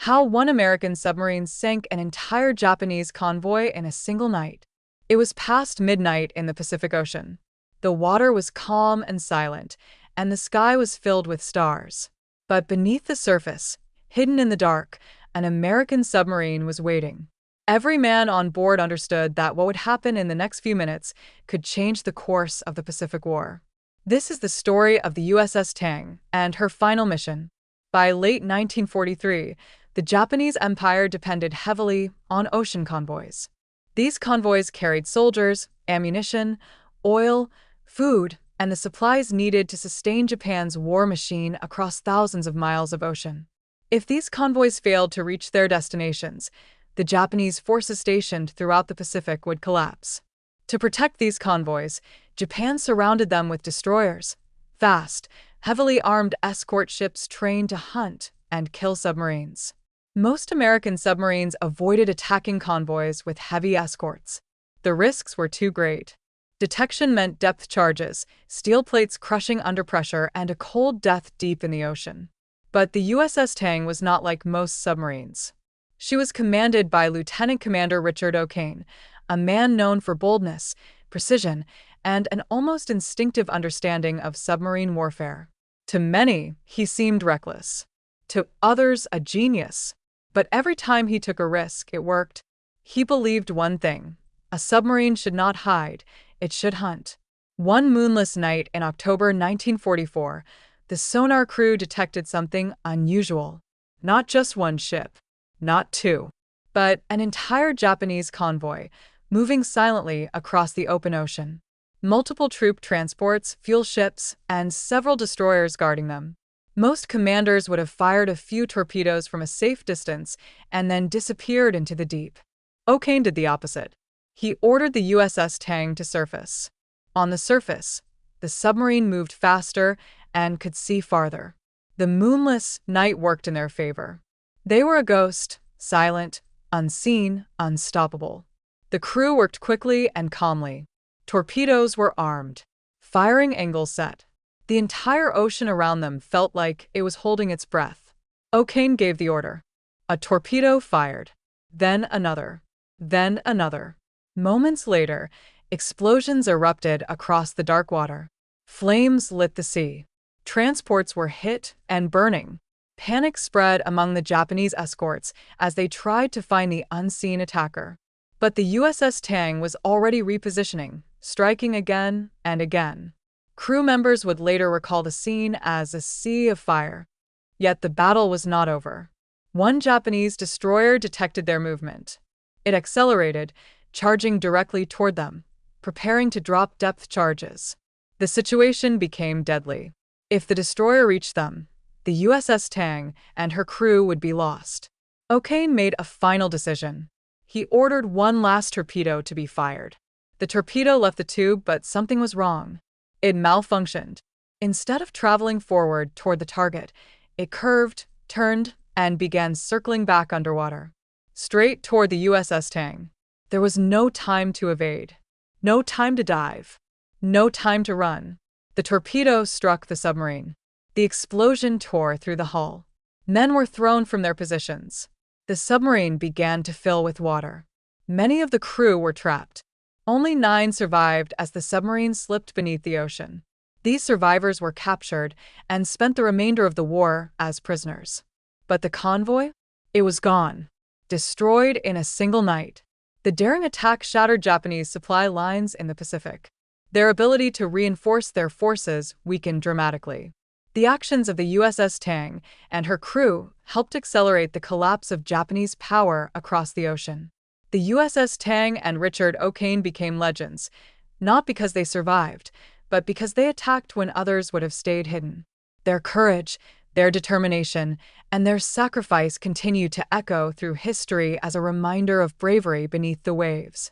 How one American submarine sank an entire Japanese convoy in a single night. It was past midnight in the Pacific Ocean. The water was calm and silent, and the sky was filled with stars. But beneath the surface, hidden in the dark, an American submarine was waiting. Every man on board understood that what would happen in the next few minutes could change the course of the Pacific War. This is the story of the USS Tang and her final mission. By late 1943, the Japanese Empire depended heavily on ocean convoys. These convoys carried soldiers, ammunition, oil, food, and the supplies needed to sustain Japan's war machine across thousands of miles of ocean. If these convoys failed to reach their destinations, the Japanese forces stationed throughout the Pacific would collapse. To protect these convoys, Japan surrounded them with destroyers, fast, heavily armed escort ships trained to hunt and kill submarines. Most American submarines avoided attacking convoys with heavy escorts. The risks were too great. Detection meant depth charges, steel plates crushing under pressure, and a cold death deep in the ocean. But the USS Tang was not like most submarines. She was commanded by Lieutenant Commander Richard O'Kane, a man known for boldness, precision, and an almost instinctive understanding of submarine warfare. To many, he seemed reckless. To others, a genius. But every time he took a risk, it worked. He believed one thing: a submarine should not hide, it should hunt. One moonless night in October 1944, the sonar crew detected something unusual. Not just one ship, not two, but an entire Japanese convoy, moving silently across the open ocean. Multiple troop transports, fuel ships, and several destroyers guarding them. Most commanders would have fired a few torpedoes from a safe distance and then disappeared into the deep. O'Kane did the opposite. He ordered the USS Tang to surface. On the surface, the submarine moved faster and could see farther. The moonless night worked in their favor. They were a ghost, silent, unseen, unstoppable. The crew worked quickly and calmly. Torpedoes were armed. Firing angles set. The entire ocean around them felt like it was holding its breath. O'Kane gave the order. A torpedo fired. Then another. Then another. Moments later, explosions erupted across the dark water. Flames lit the sea. Transports were hit and burning. Panic spread among the Japanese escorts as they tried to find the unseen attacker. But the USS Tang was already repositioning, striking again and again. Crew members would later recall the scene as a sea of fire. Yet the battle was not over. One Japanese destroyer detected their movement. It accelerated, charging directly toward them, preparing to drop depth charges. The situation became deadly. If the destroyer reached them, the USS Tang and her crew would be lost. O'Kane made a final decision. He ordered one last torpedo to be fired. The torpedo left the tube, but something was wrong. It malfunctioned. Instead of traveling forward toward the target, it curved, turned, and began circling back underwater, straight toward the USS Tang. There was no time to evade, no time to dive, no time to run. The torpedo struck the submarine. The explosion tore through the hull. Men were thrown from their positions. The submarine began to fill with water. Many of the crew were trapped. Only 9 survived as the submarine slipped beneath the ocean. These survivors were captured and spent the remainder of the war as prisoners. But the convoy? It was gone. Destroyed in a single night. The daring attack shattered Japanese supply lines in the Pacific. Their ability to reinforce their forces weakened dramatically. The actions of the USS Tang and her crew helped accelerate the collapse of Japanese power across the ocean. The USS Tang and Richard O'Kane became legends, not because they survived, but because they attacked when others would have stayed hidden. Their courage, their determination, and their sacrifice continue to echo through history as a reminder of bravery beneath the waves.